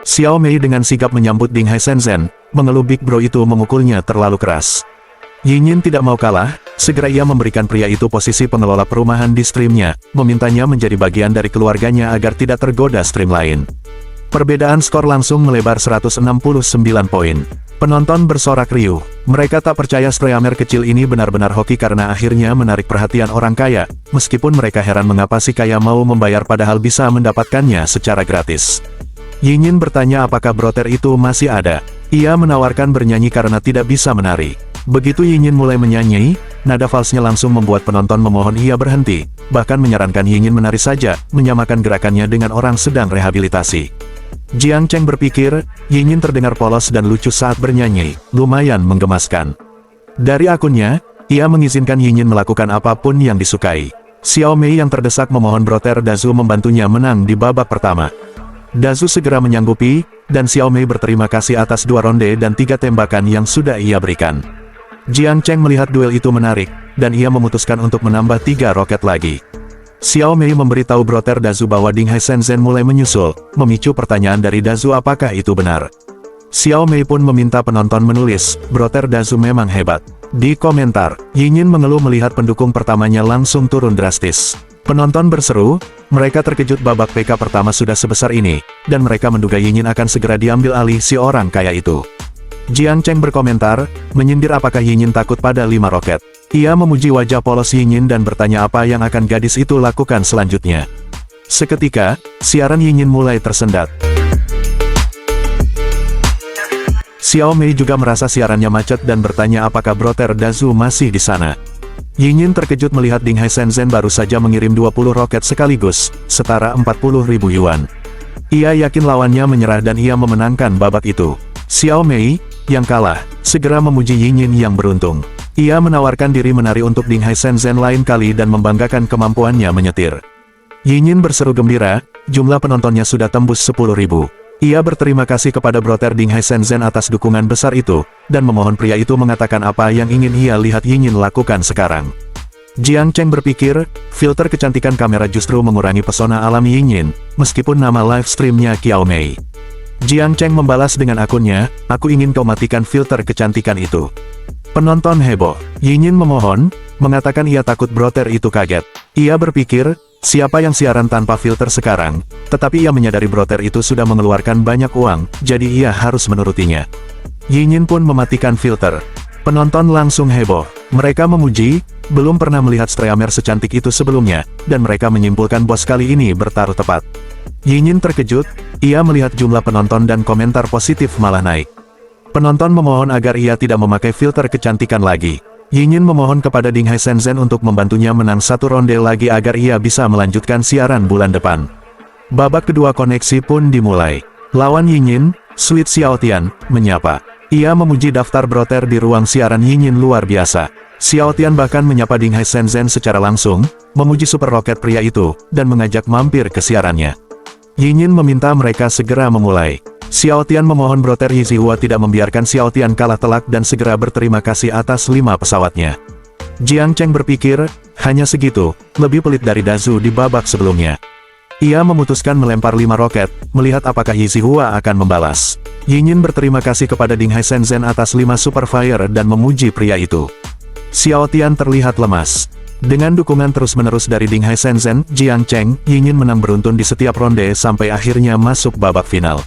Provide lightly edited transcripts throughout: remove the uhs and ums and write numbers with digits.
Xiao Mei dengan sigap menyambut Ding Hai Shenzhen, mengeluh Big Bro itu memukulnya terlalu keras. Yinyin tidak mau kalah, segera ia memberikan pria itu posisi pengelola perumahan di streamnya, memintanya menjadi bagian dari keluarganya agar tidak tergoda stream lain. Perbedaan skor langsung melebar 169 poin. Penonton bersorak riuh. Mereka tak percaya streamer kecil ini benar-benar hoki karena akhirnya menarik perhatian orang kaya, meskipun mereka heran mengapa si kaya mau membayar padahal bisa mendapatkannya secara gratis. Yinyin bertanya apakah broter itu masih ada. Ia menawarkan bernyanyi karena tidak bisa menari. Begitu Yinyin mulai menyanyi, nada falsnya langsung membuat penonton memohon ia berhenti, bahkan menyarankan Yinyin menari saja, menyamakan gerakannya dengan orang sedang rehabilitasi. Jiang Cheng berpikir, Yinyin terdengar polos dan lucu saat bernyanyi, lumayan menggemaskan. Dari akunnya, ia mengizinkan Yinyin melakukan apapun yang disukai. Xiao Mei yang terdesak memohon broter Dazu membantunya menang di babak pertama. Dazu segera menyanggupi, dan Xiao Mei berterima kasih atas 2 ronde dan 3 tembakan yang sudah ia berikan. Jiang Cheng melihat duel itu menarik, dan ia memutuskan untuk menambah 3 roket lagi. Xiao Mei memberitahu broter Dazu bahwa Ding Hai Shenzhen mulai menyusul, memicu pertanyaan dari Dazu apakah itu benar. Xiao Mei pun meminta penonton menulis, broter Dazu memang hebat. Di komentar, Yinyin mengeluh melihat pendukung pertamanya langsung turun drastis. Penonton berseru, mereka terkejut babak PK pertama sudah sebesar ini, dan mereka menduga Yinyin akan segera diambil alih si orang kaya itu. Jiang Cheng berkomentar, menyindir apakah Yinyin takut pada 5 roket. Ia memuji wajah polos Yinyin dan bertanya apa yang akan gadis itu lakukan selanjutnya. Seketika, siaran Yinyin mulai tersendat. Xiao Mei juga merasa siarannya macet dan bertanya apakah broter Dazu masih di sana. Yinyin terkejut melihat Ding Hai Shenzhen baru saja mengirim 20 roket sekaligus, setara 40.000 yuan. Ia yakin lawannya menyerah dan ia memenangkan babak itu. Xiao Mei, yang kalah, segera memuji Yinyin yang beruntung. Ia menawarkan diri menari untuk Ding Hai Shenzhen lain kali dan membanggakan kemampuannya menyetir. Yinyin berseru gembira, jumlah penontonnya sudah tembus 10.000. Ia berterima kasih kepada broter Ding Hai Shenzhen atas dukungan besar itu, dan memohon pria itu mengatakan apa yang ingin ia lihat Yinyin lakukan sekarang. Jiang Cheng berpikir, filter kecantikan kamera justru mengurangi pesona alami Yinyin, meskipun nama live streamnya Xiao Mei. Jiang Cheng membalas dengan akunnya, aku ingin kau matikan filter kecantikan itu. Penonton heboh. Yinyin memohon, mengatakan ia takut broter itu kaget. Ia berpikir, siapa yang siaran tanpa filter sekarang, tetapi ia menyadari broter itu sudah mengeluarkan banyak uang, jadi ia harus menurutinya. Yinyin pun mematikan filter. Penonton langsung heboh. Mereka memuji, belum pernah melihat streamer secantik itu sebelumnya, dan mereka menyimpulkan bos kali ini bertaruh tepat. Yinyin terkejut, ia melihat jumlah penonton dan komentar positif malah naik. Penonton memohon agar ia tidak memakai filter kecantikan lagi. Yinyin memohon kepada Ding Hai Shenzhen untuk membantunya menang 1 ronde lagi agar ia bisa melanjutkan siaran bulan depan. Babak kedua koneksi pun dimulai. Lawan Yinyin, Sweet Xiaotian, menyapa. Ia memuji daftar broter di ruang siaran Yinyin luar biasa. Xiaotian bahkan menyapa Ding Hai Shenzhen secara langsung, memuji super roket pria itu, dan mengajak mampir ke siarannya. Yinyin meminta mereka segera memulai. Xiaotian memohon broter Yizihua tidak membiarkan Xiaotian kalah telak dan segera berterima kasih atas 5 pesawatnya. Jiang Cheng berpikir, hanya segitu, lebih pelit dari Dazu di babak sebelumnya. Ia memutuskan melempar 5 roket, melihat apakah Yizihua akan membalas. Yinyin berterima kasih kepada Ding Hai Shenzhen atas 5 super fire dan memuji pria itu. Xiaotian terlihat lemas. Dengan dukungan terus-menerus dari Ding Hai Shenzhen, Jiang Cheng, Yinyin menang beruntun di setiap ronde sampai akhirnya masuk babak final.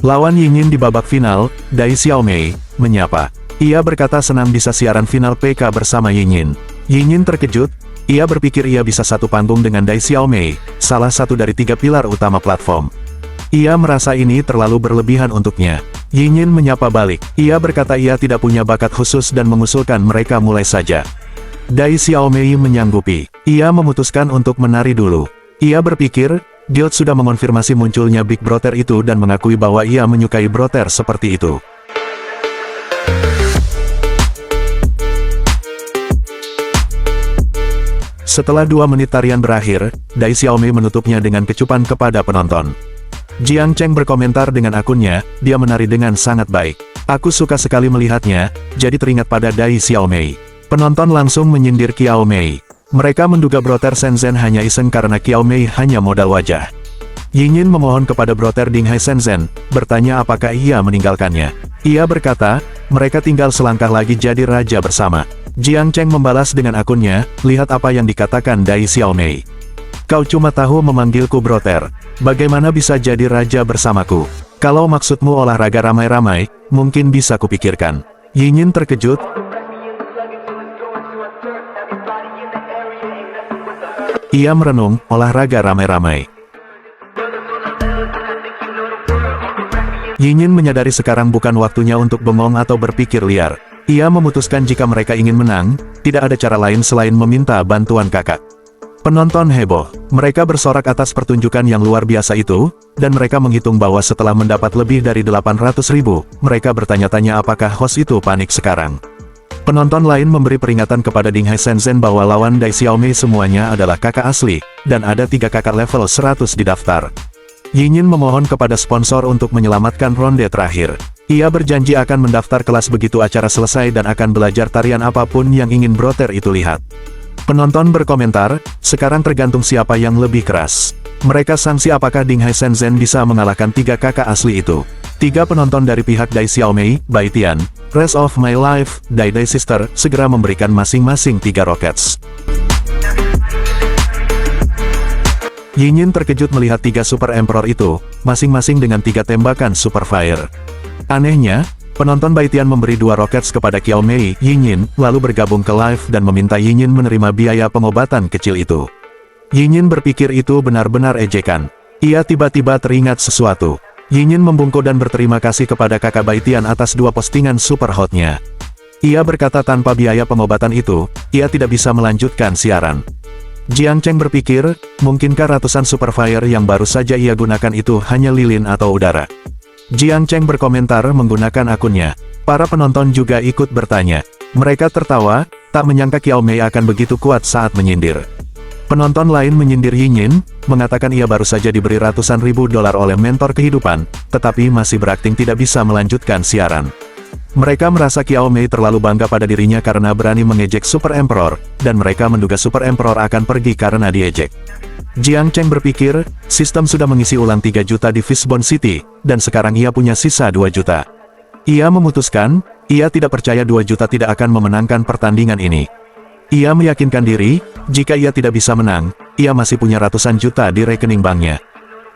Lawan Yinyin di babak final, Dai Xiao Mei, menyapa. Ia berkata senang bisa siaran final PK bersama Yinyin. Yinyin terkejut, ia berpikir ia bisa satu panggung dengan Dai Xiao Mei, salah satu dari 3 pilar utama platform. Ia merasa ini terlalu berlebihan untuknya. Yinyin menyapa balik. Ia berkata ia tidak punya bakat khusus dan mengusulkan mereka mulai saja. Dai Xiao Mei menyanggupi. Ia memutuskan untuk menari dulu. Ia berpikir, Guild sudah mengonfirmasi munculnya Big Brother itu dan mengakui bahwa ia menyukai Brother seperti itu. Setelah 2 menit tarian berakhir, Dai Xiao Mei menutupnya dengan kecupan kepada penonton. Jiang Cheng berkomentar dengan akunnya, dia menari dengan sangat baik. Aku suka sekali melihatnya, jadi teringat pada Dai Xiao Mei. Penonton langsung menyindir Xiao Mei. Mereka menduga Brother Shenzhen hanya iseng karena Xiao Mei hanya modal wajah. Yinyin memohon kepada Brother Ding Hai Shenzhen, bertanya apakah ia meninggalkannya. Ia berkata, mereka tinggal selangkah lagi jadi raja bersama. Jiang Cheng membalas dengan akunnya, lihat apa yang dikatakan Dai Xiaomei. Kau cuma tahu memanggilku Brother. Bagaimana bisa jadi raja bersamaku? Kalau maksudmu olahraga ramai-ramai, mungkin bisa kupikirkan. Yinyin terkejut. Ia merenung, olahraga ramai-ramai. Yinyin menyadari sekarang bukan waktunya untuk bengong atau berpikir liar. Ia memutuskan jika mereka ingin menang, tidak ada cara lain selain meminta bantuan kakak. Penonton heboh. Mereka bersorak atas pertunjukan yang luar biasa itu, dan mereka menghitung bahwa setelah mendapat lebih dari 800.000, mereka bertanya-tanya apakah host itu panik sekarang. Penonton lain memberi peringatan kepada Ding Hai Shenzhen bahwa lawan Dai Xiaomei semuanya adalah kakak asli, dan ada 3 kakak level 100 di daftar. Yinyin memohon kepada sponsor untuk menyelamatkan ronde terakhir. Ia berjanji akan mendaftar kelas begitu acara selesai dan akan belajar tarian apapun yang ingin Brother itu lihat. Penonton berkomentar, sekarang tergantung siapa yang lebih keras. Mereka sangsi apakah Ding Hai Shenzhen bisa mengalahkan 3 kakak asli itu. 3 penonton dari pihak Dai Xiaomei, Bai Tian, Rest of My Life, Dai Sister, segera memberikan masing-masing 3 rockets. Yinyin terkejut melihat 3 Super Emperor itu, masing-masing dengan 3 tembakan Super Fire. Anehnya, penonton Bai Tian memberi 2 rockets kepada Xiaomei, Yinyin, lalu bergabung ke live dan meminta Yinyin menerima biaya pengobatan kecil itu. Yinyin berpikir itu benar-benar ejekan. Ia tiba-tiba teringat sesuatu. Yinyin membungkuk dan berterima kasih kepada kakak Bai Tian atas 2 postingan super hotnya. Ia berkata tanpa biaya pengobatan itu, ia tidak bisa melanjutkan siaran. Jiang Cheng berpikir, mungkinkah ratusan Super Fire yang baru saja ia gunakan itu hanya lilin atau udara? Jiang Cheng berkomentar menggunakan akunnya. Para penonton juga ikut bertanya. Mereka tertawa, tak menyangka Xiaomei akan begitu kuat saat menyindir. Penonton lain menyindir Yinyin, mengatakan ia baru saja diberi ratusan ribu dolar oleh mentor kehidupan, tetapi masih berakting tidak bisa melanjutkan siaran. Mereka merasa Xiaomei terlalu bangga pada dirinya karena berani mengejek Super Emperor, dan mereka menduga Super Emperor akan pergi karena diejek. Jiang Cheng berpikir, sistem sudah mengisi ulang 3 juta di Fishbone City, dan sekarang ia punya sisa 2 juta. Ia memutuskan, ia tidak percaya 2 juta tidak akan memenangkan pertandingan ini. Ia meyakinkan diri, jika ia tidak bisa menang, ia masih punya ratusan juta di rekening banknya.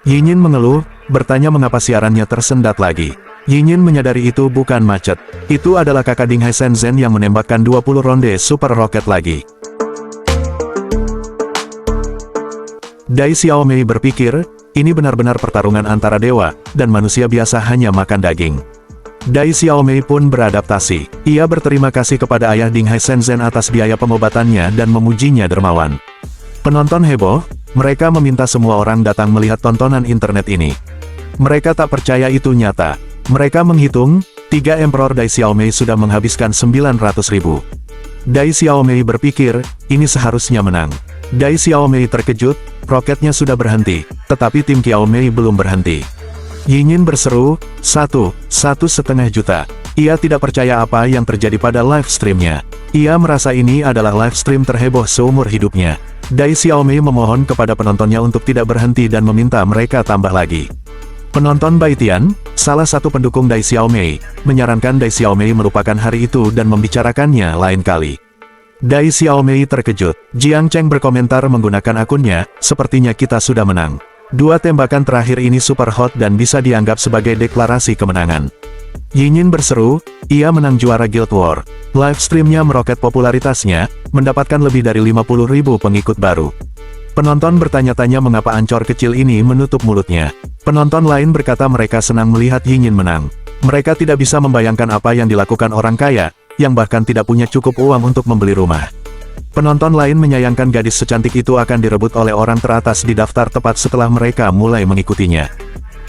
Yinyin mengeluh, bertanya mengapa siarannya tersendat lagi. Yinyin menyadari itu bukan macet. Itu adalah kakak Ding Hai Shenzhen yang menembakkan 20 ronde super roket lagi. Dai Xiaomei berpikir, ini benar-benar pertarungan antara dewa, dan manusia biasa hanya makan daging. Dai Xiaomei pun beradaptasi. Ia berterima kasih kepada ayah Ding Hai Shenzhen atas biaya pengobatannya dan memujinya dermawan. Penonton heboh, mereka meminta semua orang datang melihat tontonan internet ini. Mereka tak percaya itu nyata. Mereka menghitung, 3 Emperor Dai Xiaomei sudah menghabiskan 900.000. Dai Xiaomei berpikir, ini seharusnya menang. Dai Xiaomei terkejut, roketnya sudah berhenti, tetapi tim Xiaomei belum berhenti. Yinyin berseru, 1,5 juta. Ia tidak percaya apa yang terjadi pada live streamnya. Ia merasa ini adalah live stream terheboh seumur hidupnya. Dai Xiaomei memohon kepada penontonnya untuk tidak berhenti dan meminta mereka tambah lagi. Penonton Bai Tian, salah satu pendukung Dai Xiaomei, menyarankan Dai Xiaomei melupakan hari itu dan membicarakannya lain kali. Dai Xiaomei terkejut. Jiang Cheng berkomentar menggunakan akunnya, sepertinya kita sudah menang. 2 tembakan terakhir ini super hot dan bisa dianggap sebagai deklarasi kemenangan. Yinyin berseru, ia menang juara Guild War. Live streamnya meroket popularitasnya, mendapatkan lebih dari 50.000 pengikut baru. Penonton bertanya-tanya mengapa ancor kecil ini menutup mulutnya. Penonton lain berkata mereka senang melihat Yinyin menang. Mereka tidak bisa membayangkan apa yang dilakukan orang kaya, yang bahkan tidak punya cukup uang untuk membeli rumah. Penonton lain menyayangkan gadis secantik itu akan direbut oleh orang teratas di daftar tepat setelah mereka mulai mengikutinya.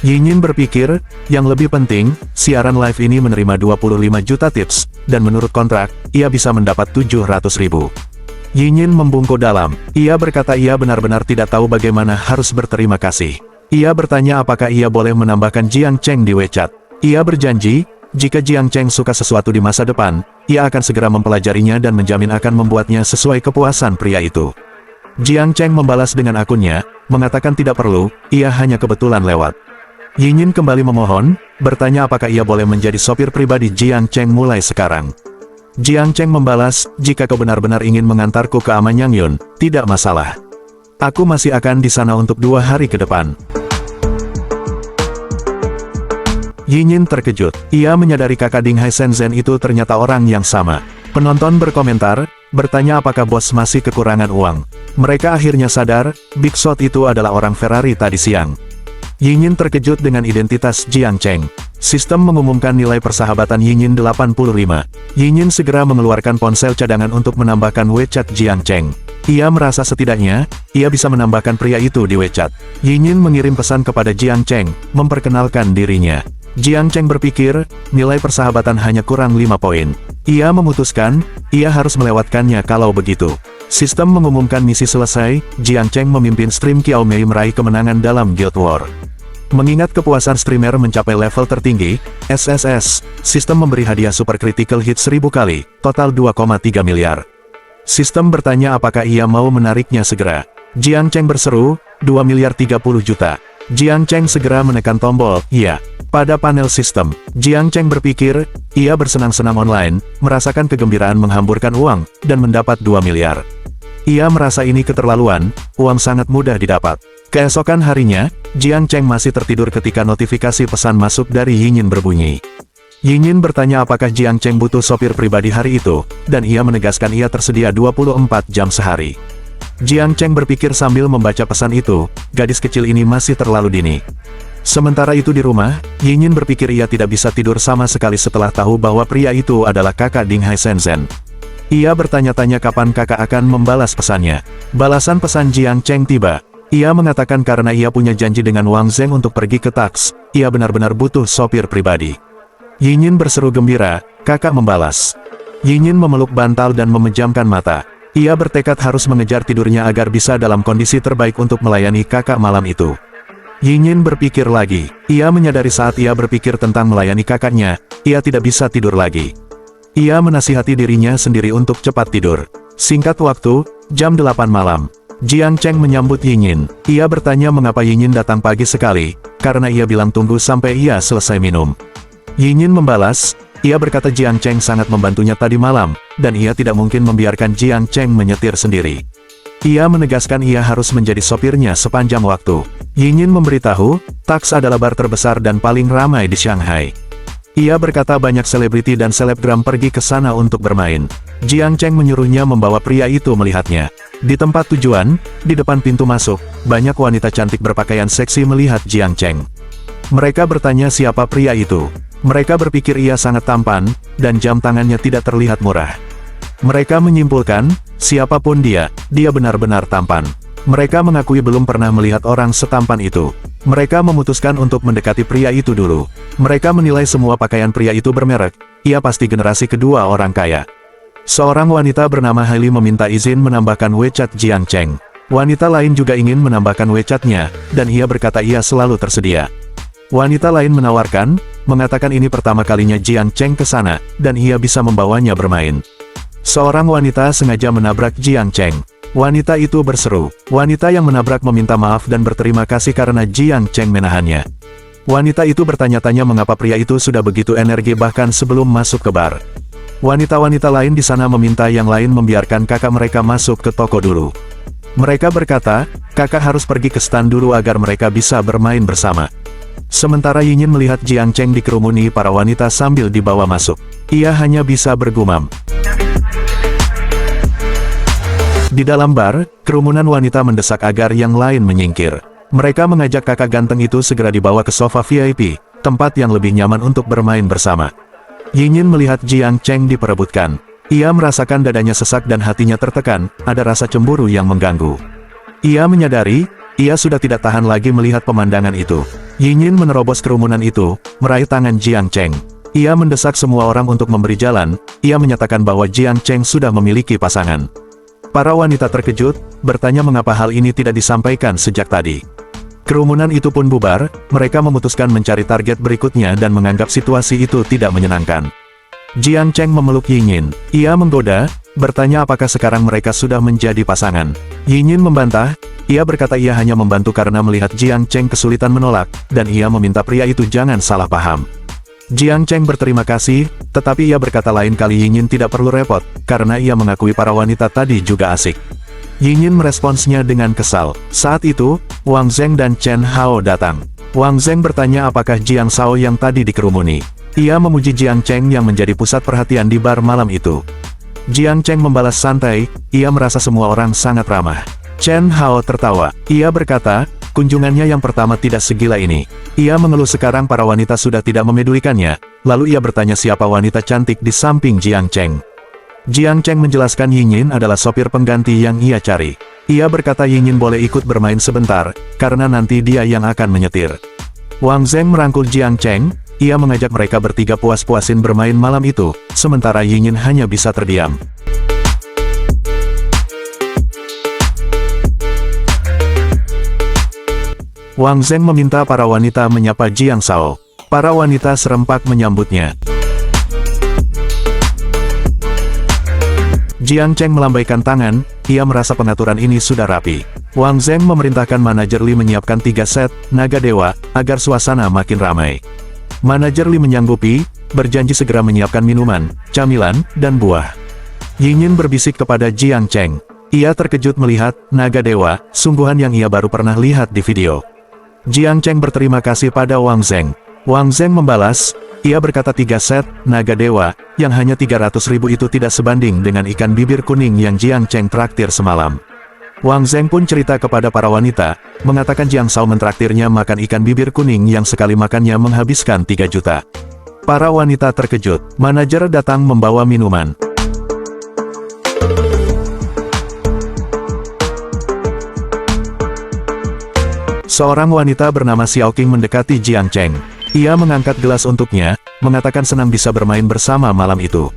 Yinyin berpikir, yang lebih penting, siaran live ini menerima 25 juta tips, dan menurut kontrak, ia bisa mendapat 700.000. Yinyin membungkuk dalam. Ia berkata ia benar-benar tidak tahu bagaimana harus berterima kasih. Ia bertanya apakah ia boleh menambahkan Jiang Cheng di WeChat. Ia berjanji, jika Jiang Cheng suka sesuatu di masa depan, ia akan segera mempelajarinya dan menjamin akan membuatnya sesuai kepuasan pria itu. Jiang Cheng membalas dengan akunnya, mengatakan tidak perlu, ia hanya kebetulan lewat. Yinyin kembali memohon, bertanya apakah ia boleh menjadi sopir pribadi Jiang Cheng mulai sekarang. Jiang Cheng membalas, jika kau benar-benar ingin mengantarku ke Amanyangyun, tidak masalah. Aku masih akan di sana untuk 2 hari ke depan. Yinyin terkejut. Ia menyadari kakak Ding Hai Shenzhen itu ternyata orang yang sama. Penonton berkomentar, bertanya apakah bos masih kekurangan uang. Mereka akhirnya sadar, Big Shot itu adalah orang Ferrari tadi siang. Yinyin terkejut dengan identitas Jiang Cheng. Sistem mengumumkan nilai persahabatan Yinyin 85. Yinyin segera mengeluarkan ponsel cadangan untuk menambahkan WeChat Jiang Cheng. Ia merasa setidaknya, ia bisa menambahkan pria itu di WeChat. Yinyin mengirim pesan kepada Jiang Cheng, memperkenalkan dirinya. Jiang Cheng berpikir, nilai persahabatan hanya kurang 5 poin. Ia memutuskan, ia harus melewatkannya kalau begitu. Sistem mengumumkan misi selesai, Jiang Cheng memimpin stream Xiaomei meraih kemenangan dalam Guild War. Mengingat kepuasan streamer mencapai level tertinggi, SSS, sistem memberi hadiah Super Critical Hit 1000 kali, total 2,3 miliar. Sistem bertanya apakah ia mau menariknya segera. Jiang Cheng berseru, 2 miliar 30 juta. Jiang Cheng segera menekan tombol, iya. Pada panel sistem, Jiang Cheng berpikir, ia bersenang-senang online, merasakan kegembiraan menghamburkan uang, dan mendapat 2 miliar. Ia merasa ini keterlaluan, uang sangat mudah didapat. Keesokan harinya, Jiang Cheng masih tertidur ketika notifikasi pesan masuk dari Yinyin berbunyi. Yinyin bertanya apakah Jiang Cheng butuh sopir pribadi hari itu, dan ia menegaskan ia tersedia 24 jam sehari. Jiang Cheng berpikir sambil membaca pesan itu, gadis kecil ini masih terlalu dini. Sementara itu di rumah, Yinyin berpikir ia tidak bisa tidur sama sekali setelah tahu bahwa pria itu adalah kakak Ding Hai Shenzhen. Ia bertanya-tanya kapan kakak akan membalas pesannya. Balasan pesan Jiang Cheng tiba. Ia mengatakan karena ia punya janji dengan Wang Zheng untuk pergi ke Tax, ia benar-benar butuh sopir pribadi. Yinyin berseru gembira, kakak membalas. Yinyin memeluk bantal dan memejamkan mata. Ia bertekad harus mengejar tidurnya agar bisa dalam kondisi terbaik untuk melayani kakak malam itu. Yinyin berpikir lagi. Ia menyadari saat ia berpikir tentang melayani kakaknya, ia tidak bisa tidur lagi. Ia menasihati dirinya sendiri untuk cepat tidur. Singkat waktu, jam 8 malam. Jiang Cheng menyambut Yinyin. Ia bertanya mengapa Yinyin datang pagi sekali, karena ia bilang tunggu sampai ia selesai minum. Yinyin membalas, ia berkata Jiang Cheng sangat membantunya tadi malam, dan ia tidak mungkin membiarkan Jiang Cheng menyetir sendiri. Ia menegaskan ia harus menjadi sopirnya sepanjang waktu. Yinyin memberitahu, Tax adalah bar terbesar dan paling ramai di Shanghai. Ia berkata banyak selebriti dan selebgram pergi ke sana untuk bermain. Jiang Cheng menyuruhnya membawa pria itu melihatnya. Di tempat tujuan, di depan pintu masuk, banyak wanita cantik berpakaian seksi melihat Jiang Cheng. Mereka bertanya siapa pria itu. Mereka berpikir ia sangat tampan, dan jam tangannya tidak terlihat murah. Mereka menyimpulkan, siapapun dia benar-benar tampan. Mereka mengakui belum pernah melihat orang setampan itu. Mereka memutuskan untuk mendekati pria itu dulu. Mereka menilai semua pakaian pria itu bermerek, ia pasti generasi kedua orang kaya. Seorang wanita bernama Hailey meminta izin menambahkan WeChat Jiang Cheng. Wanita lain juga ingin menambahkan WeChat-nya, dan ia berkata ia selalu tersedia. Wanita lain menawarkan, mengatakan ini pertama kalinya Jiang Cheng ke sana, dan ia bisa membawanya bermain. Seorang wanita sengaja menabrak Jiang Cheng. Wanita itu berseru. Wanita yang menabrak meminta maaf dan berterima kasih karena Jiang Cheng menahannya. Wanita itu bertanya-tanya mengapa pria itu sudah begitu energi bahkan sebelum masuk ke bar. Wanita-wanita lain di sana meminta yang lain membiarkan kakak mereka masuk ke toko dulu. Mereka berkata, kakak harus pergi ke stan dulu agar mereka bisa bermain bersama. Sementara Yinyin melihat Jiang Cheng dikerumuni para wanita sambil dibawa masuk. Ia hanya bisa bergumam. Di dalam bar, kerumunan wanita mendesak agar yang lain menyingkir. Mereka mengajak kakak ganteng itu segera dibawa ke sofa VIP, tempat yang lebih nyaman untuk bermain bersama. Yinyin melihat Jiang Cheng diperebutkan. Ia merasakan dadanya sesak dan hatinya tertekan, ada rasa cemburu yang mengganggu. Ia menyadari, ia sudah tidak tahan lagi melihat pemandangan itu. Yinyin menerobos kerumunan itu, meraih tangan Jiang Cheng. Ia mendesak semua orang untuk memberi jalan, ia menyatakan bahwa Jiang Cheng sudah memiliki pasangan. Para wanita terkejut, bertanya mengapa hal ini tidak disampaikan sejak tadi. Kerumunan itu pun bubar, mereka memutuskan mencari target berikutnya dan menganggap situasi itu tidak menyenangkan. Jiang Cheng memeluk Yinyin. Ia menggoda, bertanya apakah sekarang mereka sudah menjadi pasangan. Yinyin membantah, ia berkata ia hanya membantu karena melihat Jiang Cheng kesulitan menolak, dan ia meminta pria itu jangan salah paham. Jiang Cheng berterima kasih, tetapi ia berkata lain kali Yinyin tidak perlu repot, karena ia mengakui para wanita tadi juga asik. Yinyin meresponsnya dengan kesal. Saat itu, Wang Zheng dan Chen Hao datang. Wang Zheng bertanya apakah Jiang Shao yang tadi dikerumuni. Ia memuji Jiang Cheng yang menjadi pusat perhatian di bar malam itu. Jiang Cheng membalas santai, ia merasa semua orang sangat ramah. Chen Hao tertawa. Ia berkata, kunjungannya yang pertama tidak segila ini. Ia mengeluh sekarang para wanita sudah tidak memedulikannya, lalu ia bertanya siapa wanita cantik di samping Jiang Cheng. Jiang Cheng menjelaskan Yinyin adalah sopir pengganti yang ia cari. Ia berkata Yinyin boleh ikut bermain sebentar, karena nanti dia yang akan menyetir. Wang Zheng merangkul Jiang Cheng, ia mengajak mereka bertiga puas-puasin bermain malam itu, sementara Yinyin hanya bisa terdiam. Wang Zheng meminta para wanita menyapa Jiang Shao. Para wanita serempak menyambutnya. Jiang Cheng melambaikan tangan, ia merasa pengaturan ini sudah rapi. Wang Zheng memerintahkan manajer Li menyiapkan 3 set naga dewa, agar suasana makin ramai. Manajer Li menyanggupi, berjanji segera menyiapkan minuman, camilan, dan buah. Yinyin berbisik kepada Jiang Cheng. Ia terkejut melihat naga dewa, sungguhan yang ia baru pernah lihat di video. Jiang Cheng berterima kasih pada Wang Zheng. Wang Zheng membalas, ia berkata 3 set naga dewa, yang hanya 300.000 itu tidak sebanding dengan ikan bibir kuning yang Jiang Cheng traktir semalam. Wang Zheng pun cerita kepada para wanita, mengatakan Jiang Shao mentraktirnya makan ikan bibir kuning yang sekali makannya menghabiskan 3 juta. Para wanita terkejut. Manajer datang membawa minuman. Seorang wanita bernama Xiao Qing mendekati Jiang Cheng. Ia mengangkat gelas untuknya, mengatakan senang bisa bermain bersama malam itu.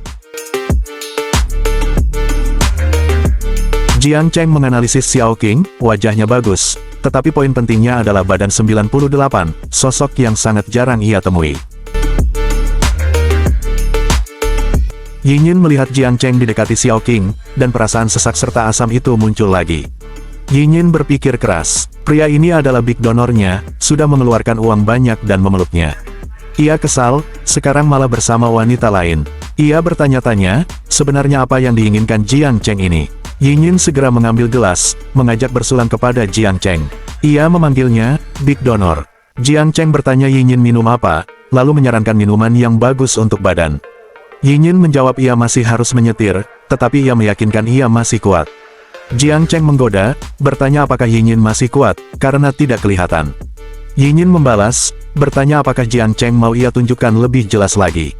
Jiang Cheng menganalisis Xiao Qing, wajahnya bagus, tetapi poin pentingnya adalah badan 98, sosok yang sangat jarang ia temui. Yinyin melihat Jiang Cheng didekati Xiao Qing, dan perasaan sesak serta asam itu muncul lagi. Yinyin berpikir keras, pria ini adalah big donornya, sudah mengeluarkan uang banyak dan memeluknya. Ia kesal, sekarang malah bersama wanita lain. Ia bertanya-tanya, sebenarnya apa yang diinginkan Jiang Cheng ini? Yinyin segera mengambil gelas, mengajak bersulang kepada Jiang Cheng. Ia memanggilnya, big donor. Jiang Cheng bertanya Yinyin minum apa, lalu menyarankan minuman yang bagus untuk badan. Yinyin menjawab ia masih harus menyetir, tetapi ia meyakinkan ia masih kuat. Jiang Cheng menggoda, bertanya apakah Yinyin masih kuat, karena tidak kelihatan. Yinyin membalas, bertanya apakah Jiang Cheng mau ia tunjukkan lebih jelas lagi.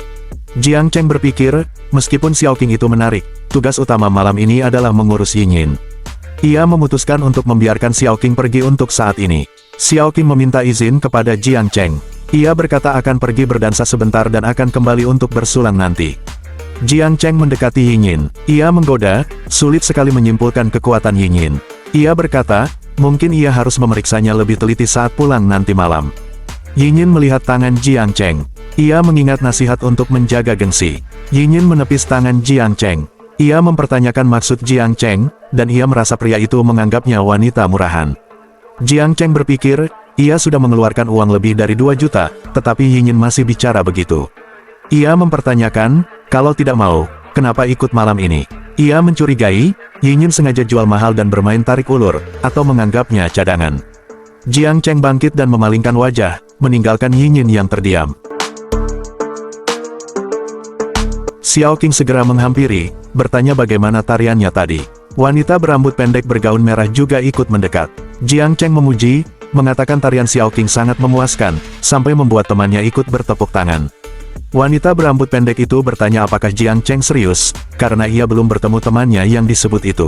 Jiang Cheng berpikir, meskipun Xiao Qing itu menarik, tugas utama malam ini adalah mengurus Yinyin. Ia memutuskan untuk membiarkan Xiao Qing pergi untuk saat ini. Xiao Qing meminta izin kepada Jiang Cheng. Ia berkata akan pergi berdansa sebentar dan akan kembali untuk bersulang nanti. Jiang Cheng mendekati Yinyin. Ia menggoda, sulit sekali menyimpulkan kekuatan Yinyin. Ia berkata, mungkin ia harus memeriksanya lebih teliti saat pulang nanti malam. Yinyin melihat tangan Jiang Cheng. Ia mengingat nasihat untuk menjaga gengsi. Yinyin menepis tangan Jiang Cheng. Ia mempertanyakan maksud Jiang Cheng, dan ia merasa pria itu menganggapnya wanita murahan. Jiang Cheng berpikir, ia sudah mengeluarkan uang lebih dari 2 juta, tetapi Yinyin masih bicara begitu. Ia mempertanyakan, kalau tidak mau, kenapa ikut malam ini? Ia mencurigai, Yinyin sengaja jual mahal dan bermain tarik ulur, atau menganggapnya cadangan. Jiang Cheng bangkit dan memalingkan wajah, meninggalkan Yinyin yang terdiam. Xiao Qing segera menghampiri, bertanya bagaimana tariannya tadi. Wanita berambut pendek bergaun merah juga ikut mendekat. Jiang Cheng memuji, mengatakan tarian Xiao Qing sangat memuaskan, sampai membuat temannya ikut bertepuk tangan. Wanita berambut pendek itu bertanya apakah Jiang Cheng serius, karena ia belum bertemu temannya yang disebut itu.